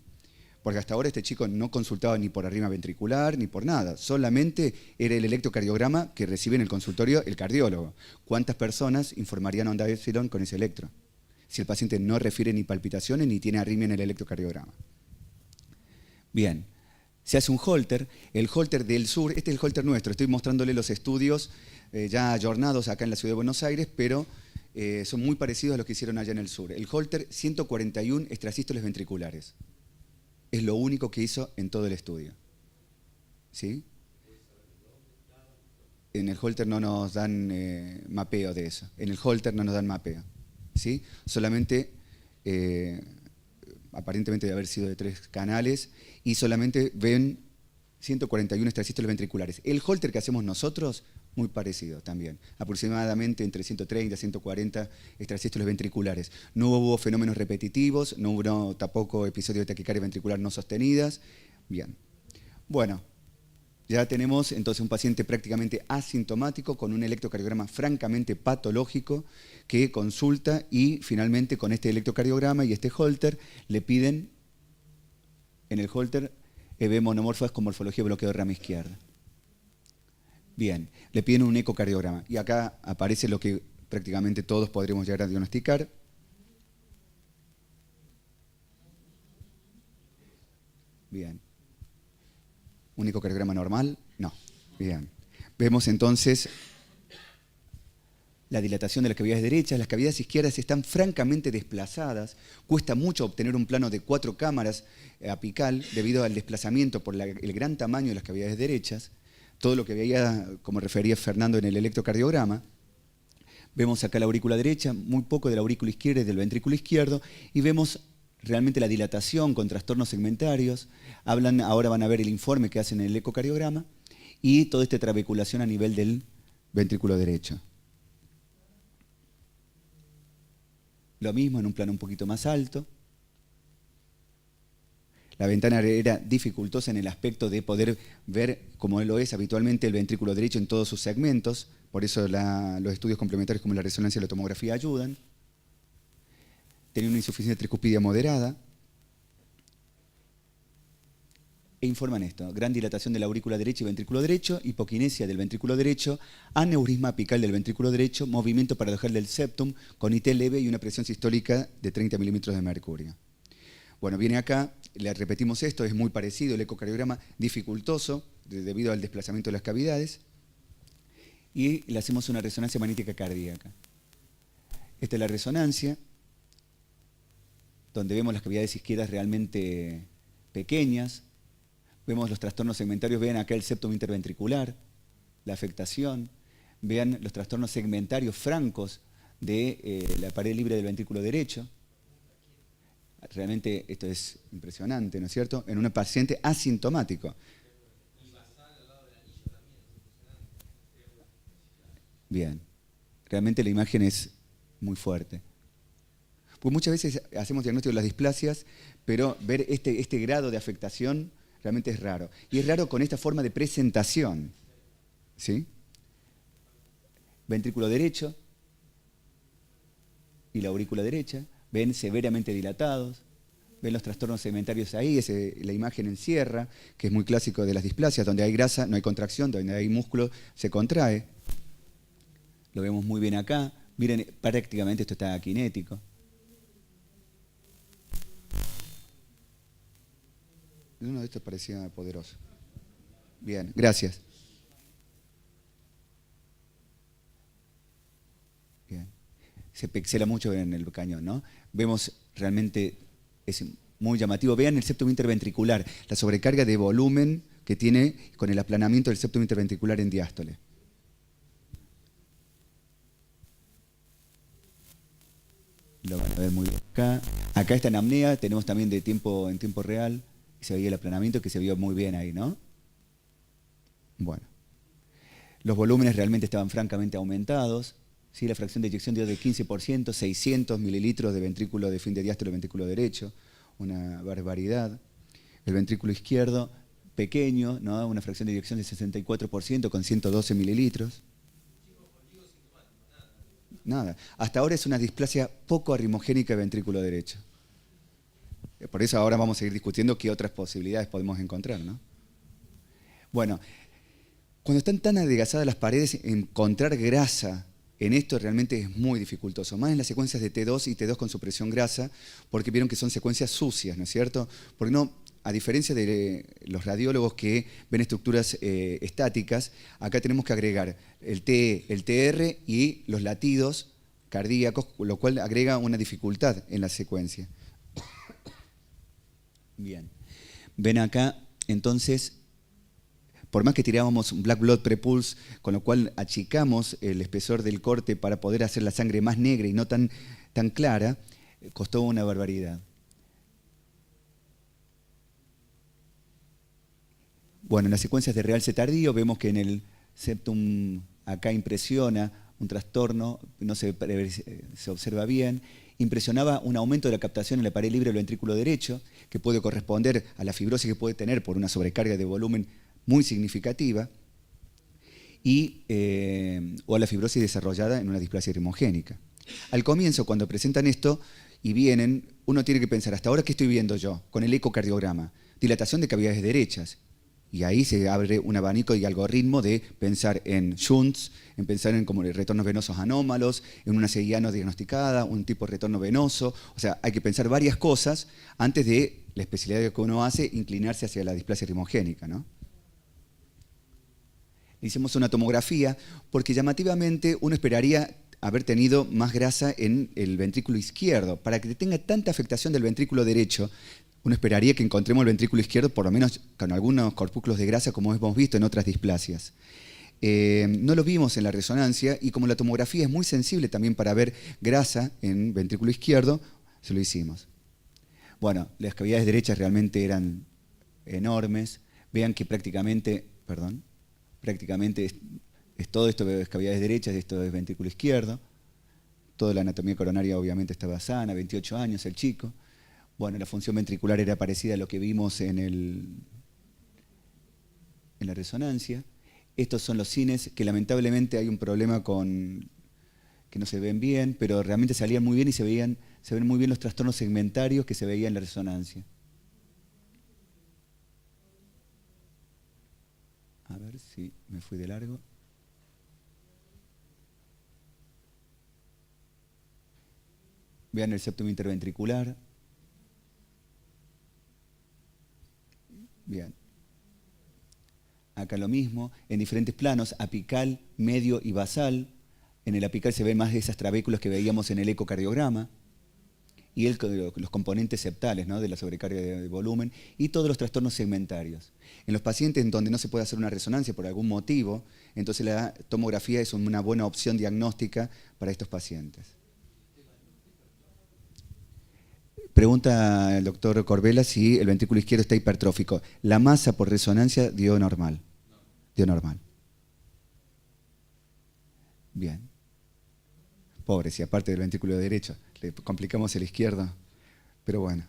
Porque hasta ahora este chico no consultaba ni por arriba ventricular ni por nada, solamente era el electrocardiograma que recibe en el consultorio el cardiólogo. ¿Cuántas personas informarían onda epsilon con ese electro? Si el paciente no refiere ni palpitaciones ni tiene arritmia en el electrocardiograma. Bien, se hace un Holter, el Holter del sur, este es el Holter nuestro, estoy mostrándole los estudios ya ayornados acá en la ciudad de Buenos Aires, pero son muy parecidos a los que hicieron allá en el sur. El Holter, 141 extrasístoles ventriculares. Es lo único que hizo en todo el estudio. ¿Sí? En el Holter no nos dan mapeo de eso. En el Holter no nos dan mapeo. ¿Sí? Solamente, aparentemente debe haber sido de 3 canales, y solamente ven 141 extrasístoles ventriculares. El Holter que hacemos nosotros, muy parecido también, aproximadamente entre 130 y 140 extrasístoles ventriculares. No hubo fenómenos repetitivos, no hubo tampoco episodios de taquicardia ventricular no sostenidas. Bien, bueno, ya tenemos entonces un paciente prácticamente asintomático con un electrocardiograma francamente patológico que consulta y finalmente con este electrocardiograma y este Holter le piden en el Holter EV monomorfas con morfología de bloqueo de rama izquierda. Bien, le piden un ecocardiograma y acá aparece lo que prácticamente todos podríamos llegar a diagnosticar. Bien. ¿Un ecocardiograma normal? No. Bien. Vemos entonces la dilatación de las cavidades derechas. Las cavidades izquierdas están francamente desplazadas. Cuesta mucho obtener un plano de 4 cámaras apical debido al desplazamiento por el gran tamaño de las cavidades derechas. Todo lo que veía, como refería Fernando, en el electrocardiograma. Vemos acá la aurícula derecha, muy poco de la aurícula izquierda y del ventrículo izquierdo, y vemos realmente la dilatación con trastornos segmentarios. Ahora van a ver el informe que hacen en el ecocardiograma y toda esta trabeculación a nivel del ventrículo derecho. Lo mismo en un plano un poquito más alto. La ventana era dificultosa en el aspecto de poder ver, como lo es habitualmente, el ventrículo derecho en todos sus segmentos. Por eso los estudios complementarios como la resonancia y la tomografía ayudan. Tenía una insuficiencia tricuspidia moderada. E informan esto: gran dilatación de la aurícula derecha y ventrículo derecho, hipoquinesia del ventrículo derecho, aneurisma apical del ventrículo derecho, movimiento paradojal del septum con IT leve y una presión sistólica de 30 milímetros de mercurio. Bueno, viene acá, le repetimos esto, es muy parecido, el ecocardiograma dificultoso, debido al desplazamiento de las cavidades. Y le hacemos una resonancia magnética cardíaca. Esta es la resonancia, donde vemos las cavidades izquierdas realmente pequeñas. Vemos los trastornos segmentarios, vean acá el septum interventricular, la afectación. Vean los trastornos segmentarios francos de la pared libre del ventrículo derecho. Realmente esto es impresionante, ¿no es cierto? En un paciente asintomático. Bien, realmente la imagen es muy fuerte. Pues muchas veces hacemos diagnóstico de las displasias, pero ver este grado de afectación realmente es raro. Y es raro con esta forma de presentación. ¿Sí? Ventrículo derecho y la aurícula derecha, ven severamente dilatados, ven los trastornos segmentarios ahí, la imagen encierra, que es muy clásico de las displasias, donde hay grasa no hay contracción, donde hay músculo se contrae. Lo vemos muy bien acá, miren, prácticamente esto está kinético. Uno de estos parecía poderoso. Bien, gracias. Bien. Se pixela mucho en el cañón, ¿no? Vemos realmente, es muy llamativo. Vean el septum interventricular, la sobrecarga de volumen que tiene con el aplanamiento del septum interventricular en diástole. Lo van a ver muy bien acá. Acá está en apnea, tenemos también en tiempo real, se veía el aplanamiento que se vio muy bien ahí, ¿no? Bueno. Los volúmenes realmente estaban francamente aumentados. ¿Sí? La fracción de eyección dio de 15%, 600 mililitros de ventrículo de fin de diástole al ventrículo derecho. Una barbaridad. El ventrículo izquierdo, pequeño, ¿no? Una fracción de eyección de 64% con 112 mililitros. Nada. Hasta ahora es una displasia poco arritmogénica de ventrículo derecho. Por eso ahora vamos a seguir discutiendo qué otras posibilidades podemos encontrar, ¿no? Bueno, cuando están tan adelgazadas las paredes, encontrar grasa en esto realmente es muy dificultoso, más en las secuencias de T2 y T2 con supresión grasa, porque vieron que son secuencias sucias, ¿no es cierto? Porque no, a diferencia de los radiólogos que ven estructuras estáticas, acá tenemos que agregar el TE, el TR y los latidos cardíacos, lo cual agrega una dificultad en la secuencia. Bien. Ven acá, entonces, por más que tirábamos un black blood prepulse, con lo cual achicamos el espesor del corte para poder hacer la sangre más negra y no tan clara, costó una barbaridad. Bueno, en las secuencias de realce tardío vemos que en el septum acá impresiona un trastorno, no se observa bien. Impresionaba un aumento de la captación en la pared libre del ventrículo derecho, que puede corresponder a la fibrosis que puede tener por una sobrecarga de volumen muy significativa, o a la fibrosis desarrollada en una displasia arritmogénica. Al comienzo, cuando presentan esto y vienen, uno tiene que pensar, ¿hasta ahora qué estoy viendo yo? Con el ecocardiograma, dilatación de cavidades derechas. Y ahí se abre un abanico y algoritmo de pensar en shunts, en pensar en como retornos venosos anómalos, en una CIA no diagnosticada, un tipo de retorno venoso. O sea, hay que pensar varias cosas antes de la especialidad que uno hace, inclinarse hacia la displasia arritmogénica, ¿no? Hicimos una tomografía porque llamativamente uno esperaría haber tenido más grasa en el ventrículo izquierdo. Para que tenga tanta afectación del ventrículo derecho, uno esperaría que encontremos el ventrículo izquierdo por lo menos con algunos corpúsculos de grasa como hemos visto en otras displasias. No lo vimos en la resonancia y como la tomografía es muy sensible también para ver grasa en ventrículo izquierdo, se lo hicimos. Bueno, las cavidades derechas realmente eran enormes. Vean que prácticamente es todo esto de cavidades derechas, esto es ventrículo izquierdo. Toda la anatomía coronaria obviamente estaba sana, 28 años el chico. Bueno, la función ventricular era parecida a lo que vimos en la resonancia. Estos son los cines que lamentablemente hay un problema con que no se ven bien, pero realmente salían muy bien y se ven muy bien los trastornos segmentarios que se veían en la resonancia. A ver si me fui de largo. Vean el septum interventricular. Bien. Acá lo mismo, en diferentes planos, apical, medio y basal. En el apical se ven más de esas trabéculas que veíamos en el ecocardiograma. Y los componentes septales, ¿no?, de la sobrecarga de volumen, y todos los trastornos segmentarios. En los pacientes en donde no se puede hacer una resonancia por algún motivo, entonces la tomografía es una buena opción diagnóstica para estos pacientes. Pregunta el doctor Corbella si el ventrículo izquierdo está hipertrófico. La masa por resonancia dio normal. Dio normal. Bien. Pobre, si aparte del ventrículo derecho le complicamos el izquierdo. Pero bueno,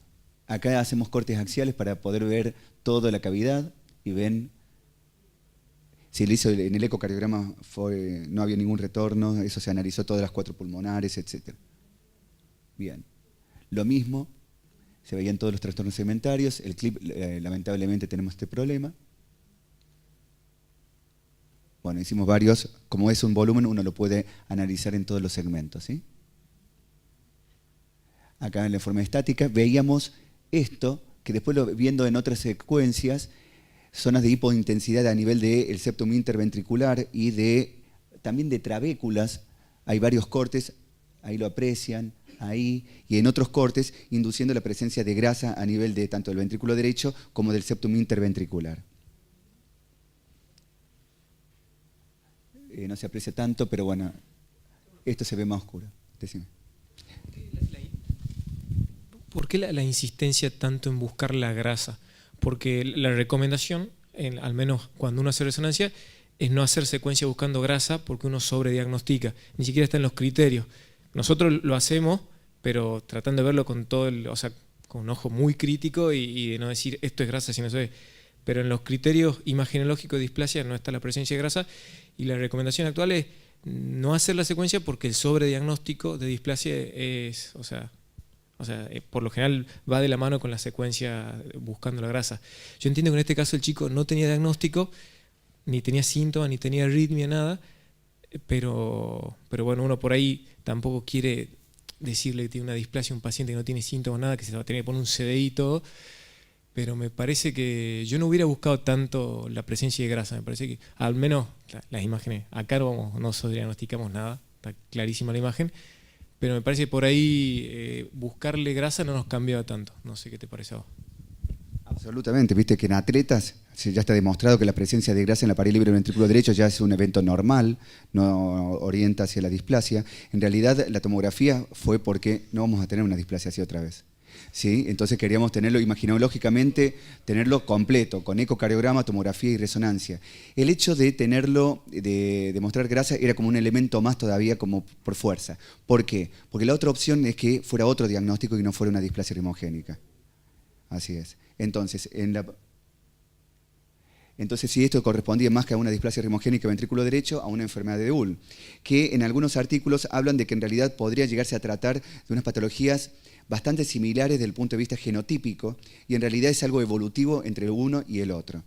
acá hacemos cortes axiales para poder ver toda la cavidad y ven, si le hizo en el ecocardiograma no había ningún retorno, eso se analizó todas las 4 pulmonares, etc. Bien. Lo mismo, se veían todos los trastornos segmentarios, el clip, lamentablemente tenemos este problema. Bueno, hicimos varios, como es un volumen, uno lo puede analizar en todos los segmentos, ¿sí? Acá en la forma estática veíamos esto, que después viendo en otras secuencias, zonas de hipointensidad a nivel del septum interventricular y también de trabéculas. Hay varios cortes, ahí lo aprecian, ahí, y en otros cortes, induciendo la presencia de grasa a nivel de tanto del ventrículo derecho como del septum interventricular. No se aprecia tanto, pero bueno, esto se ve más oscuro. Decime. ¿Por qué la insistencia tanto en buscar la grasa? Porque la recomendación, al menos cuando uno hace resonancia, es no hacer secuencia buscando grasa porque uno sobrediagnostica. Ni siquiera está en los criterios. Nosotros lo hacemos, pero tratando de verlo con con un ojo muy crítico y de no decir esto es grasa, sino eso es. Pero en los criterios imagenológicos de displasia no está la presencia de grasa y la recomendación actual es no hacer la secuencia porque el sobrediagnóstico de displasia es, por lo general va de la mano con la secuencia buscando la grasa. Yo entiendo que en este caso el chico no tenía diagnóstico, ni tenía síntomas, ni tenía arritmia, nada, pero bueno, uno por ahí tampoco quiere decirle que tiene una displasia a un paciente que no tiene síntomas, nada, que se va a tener que poner un CDI y todo, pero me parece que yo no hubiera buscado tanto la presencia de grasa. Me parece que al menos las imágenes, acá no diagnosticamos nada, está clarísima la imagen, pero me parece que por ahí buscarle grasa no nos cambiaba tanto. No sé qué te parece a vos. Absolutamente, viste que en atletas ya está demostrado que la presencia de grasa en la pared libre del ventrículo derecho ya es un evento normal, no orienta hacia la displasia. En realidad la tomografía fue porque no vamos a tener una displasia así otra vez. ¿Sí? Entonces queríamos tenerlo imaginológicamente, tenerlo completo, con ecocardiograma, tomografía y resonancia. El hecho de tenerlo, de demostrar grasa, era como un elemento más todavía como por fuerza. ¿Por qué? Porque la otra opción es que fuera otro diagnóstico y no fuera una displasia rimogénica. Así es. Entonces, si esto correspondía más que a una displasia rimogénica ventrículo derecho, a una enfermedad de Hull, que en algunos artículos hablan de que en realidad podría llegarse a tratar de unas patologías bastante similares desde el punto de vista genotípico, y en realidad es algo evolutivo entre el uno y el otro.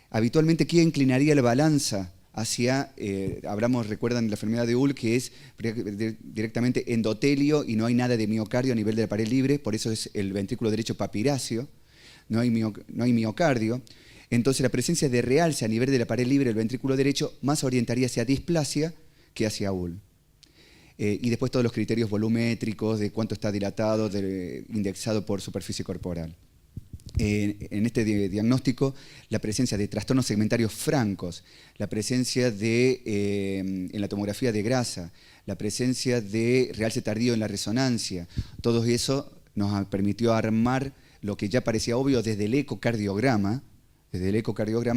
Habitualmente, ¿qué inclinaría la balanza hacia, recuerdan la enfermedad de Hull, que es directamente endotelio y no hay nada de miocardio a nivel de la pared libre, por eso es el ventrículo derecho papiráceo, no hay miocardio. Entonces la presencia de realce a nivel de la pared libre del ventrículo derecho más orientaría hacia displasia que hacia Hull. Y después todos los criterios volumétricos, de cuánto está dilatado, indexado por superficie corporal. En este diagnóstico, la presencia de trastornos segmentarios francos, la presencia en la tomografía de grasa, la presencia de realce tardío en la resonancia, todo eso nos permitió armar lo que ya parecía obvio desde el ecocardiograma,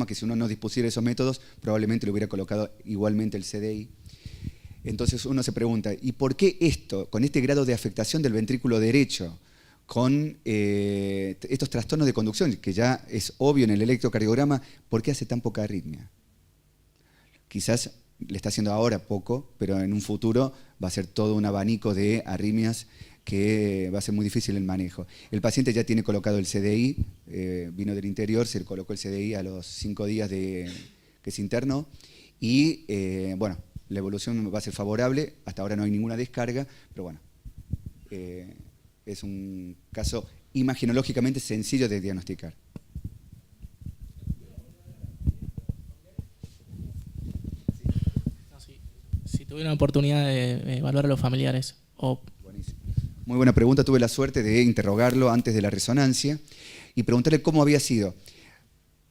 que si uno no dispusiera esos métodos, probablemente le hubiera colocado igualmente el CDI. Entonces uno se pregunta, ¿y por qué esto, con este grado de afectación del ventrículo derecho, con estos trastornos de conducción, que ya es obvio en el electrocardiograma, por qué hace tan poca arritmia? Quizás le está haciendo ahora poco, pero en un futuro va a ser todo un abanico de arritmias que va a ser muy difícil el manejo. El paciente ya tiene colocado el CDI, vino del interior, se le colocó el CDI a los 5 días que se internó, y bueno, la evolución va a ser favorable, hasta ahora no hay ninguna descarga, pero bueno, es un caso imaginológicamente sencillo de diagnosticar. tuvieron la oportunidad de evaluar a los familiares. Buenísimo. Muy buena pregunta. Tuve la suerte de interrogarlo antes de la resonancia y preguntarle cómo había sido.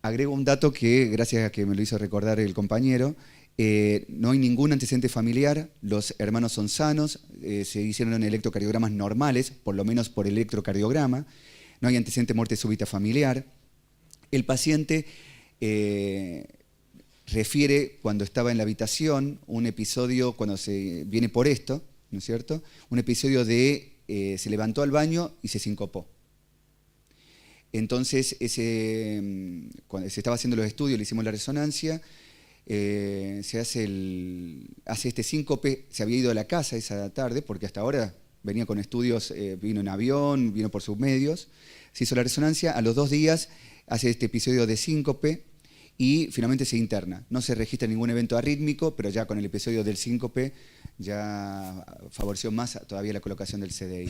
Agrego un dato que, gracias a que me lo hizo recordar el compañero, no hay ningún antecedente familiar, los hermanos son sanos, se hicieron electrocardiogramas normales, por lo menos por electrocardiograma, no hay antecedente de muerte súbita familiar. El paciente refiere, cuando estaba en la habitación, un episodio, cuando se viene por esto, ¿no es cierto? Un episodio de se levantó al baño y se sincopó. Entonces, cuando se estaba haciendo los estudios, le hicimos la resonancia, se hace este síncope, se había ido a la casa esa tarde, porque hasta ahora venía con estudios, vino en avión, vino por sus medios, se hizo la resonancia, a los 2 días hace este episodio de síncope y finalmente se interna. No se registra ningún evento arrítmico, pero ya con el episodio del síncope ya favoreció más todavía la colocación del CDI.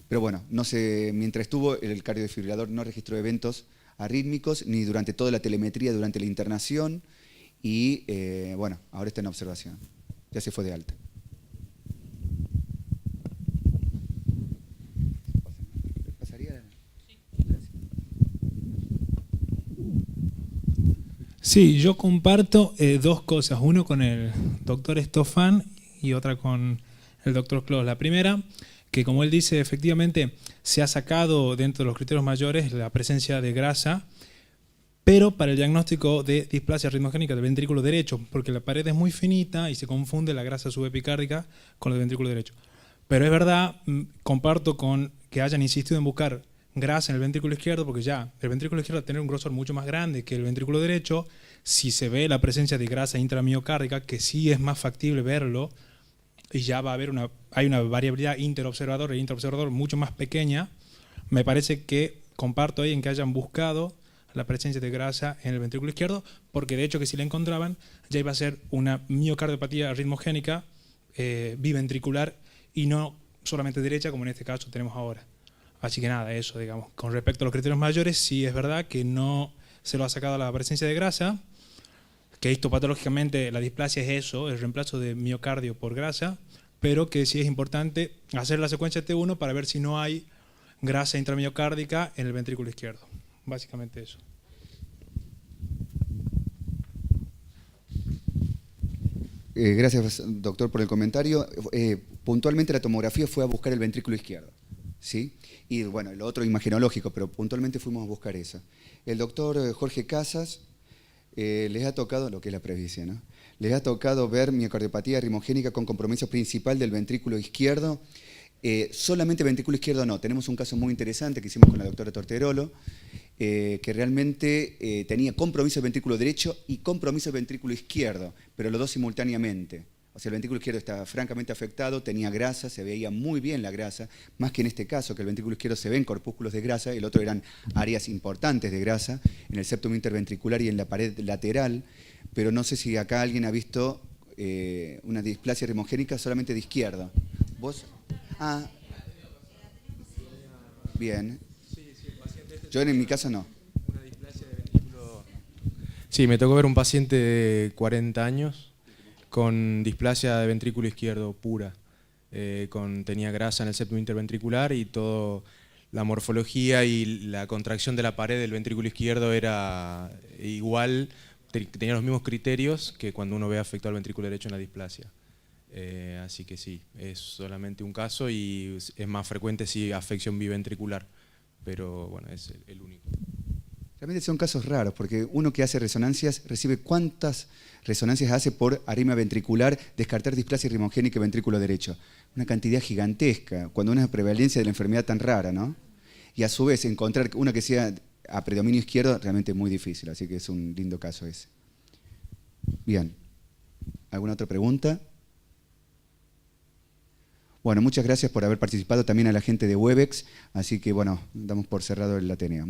Pero bueno, mientras estuvo el cardiodefibrilador no registró eventos arrítmicos, ni durante toda la telemetría, durante la internación, y bueno, ahora está en observación. Ya se fue de alta. Sí, yo comparto 2 cosas, uno con el doctor Estofan y otra con el doctor Clos. La primera, que como él dice, efectivamente se ha sacado dentro de los criterios mayores la presencia de grasa, pero para el diagnóstico de displasia ritmogénica del ventrículo derecho, porque la pared es muy finita y se confunde la grasa subepicárdica con el ventrículo derecho. Pero es verdad, comparto con que hayan insistido en buscar grasa en el ventrículo izquierdo, porque ya el ventrículo izquierdo tiene un grosor mucho más grande que el ventrículo derecho. Si se ve la presencia de grasa intramiocárdica, que sí es más factible verlo, y ya va a haber hay una variabilidad interobservador e intraobservador mucho más pequeña, me parece que comparto ahí en que hayan buscado la presencia de grasa en el ventrículo izquierdo, porque de hecho que si la encontraban, ya iba a ser una miocardiopatía ritmogénica biventricular y no solamente derecha, como en este caso tenemos ahora. Así que nada, eso, digamos. Con respecto a los criterios mayores, sí es verdad que no se lo ha sacado la presencia de grasa, que histopatológicamente la displasia es eso, el reemplazo de miocardio por grasa, pero que sí es importante hacer la secuencia T1 para ver si no hay grasa intramiocárdica en el ventrículo izquierdo. Básicamente eso. Gracias, doctor, por el comentario. Puntualmente la tomografía fue a buscar el ventrículo izquierdo, ¿sí? Y bueno, lo otro imagenológico, pero puntualmente fuimos a buscar eso. El doctor Jorge Casas les ha tocado, lo que es la presbicia, ¿no? Les ha tocado ver miocardiopatía ritmogénica con compromiso principal del ventrículo izquierdo. Solamente ventrículo izquierdo no. Tenemos un caso muy interesante que hicimos con la doctora Torterolo, que realmente tenía compromiso del ventrículo derecho y compromiso del ventrículo izquierdo, pero los dos simultáneamente. O sea, el ventrículo izquierdo estaba francamente afectado, tenía grasa, se veía muy bien la grasa, más que en este caso, que el ventrículo izquierdo se ven corpúsculos de grasa, el otro eran áreas importantes de grasa, en el septum interventricular y en la pared lateral, pero no sé si acá alguien ha visto una displasia ritmogénica solamente de izquierda. ¿Vos? Ah, bien. Yo en mi caso no. Sí, me tocó ver un paciente de 40 años con displasia de ventrículo izquierdo pura. Tenía grasa en el septum interventricular y toda la morfología y la contracción de la pared del ventrículo izquierdo era igual, tenía los mismos criterios que cuando uno ve afectado al ventrículo derecho en la displasia. Así que sí, es solamente un caso y es más frecuente si afección biventricular, pero bueno, es el único. Realmente son casos raros, porque uno que hace resonancias recibe cuántas resonancias hace por arritmia ventricular, descartar displasia ritmogénica y ventrículo derecho. Una cantidad gigantesca, cuando una prevalencia de la enfermedad tan rara, ¿no? Y a su vez encontrar una que sea a predominio izquierdo realmente es muy difícil, así que es un lindo caso ese. Bien. ¿Alguna otra pregunta? Bueno, muchas gracias por haber participado, también a la gente de Webex, así que bueno, damos por cerrado el Ateneo.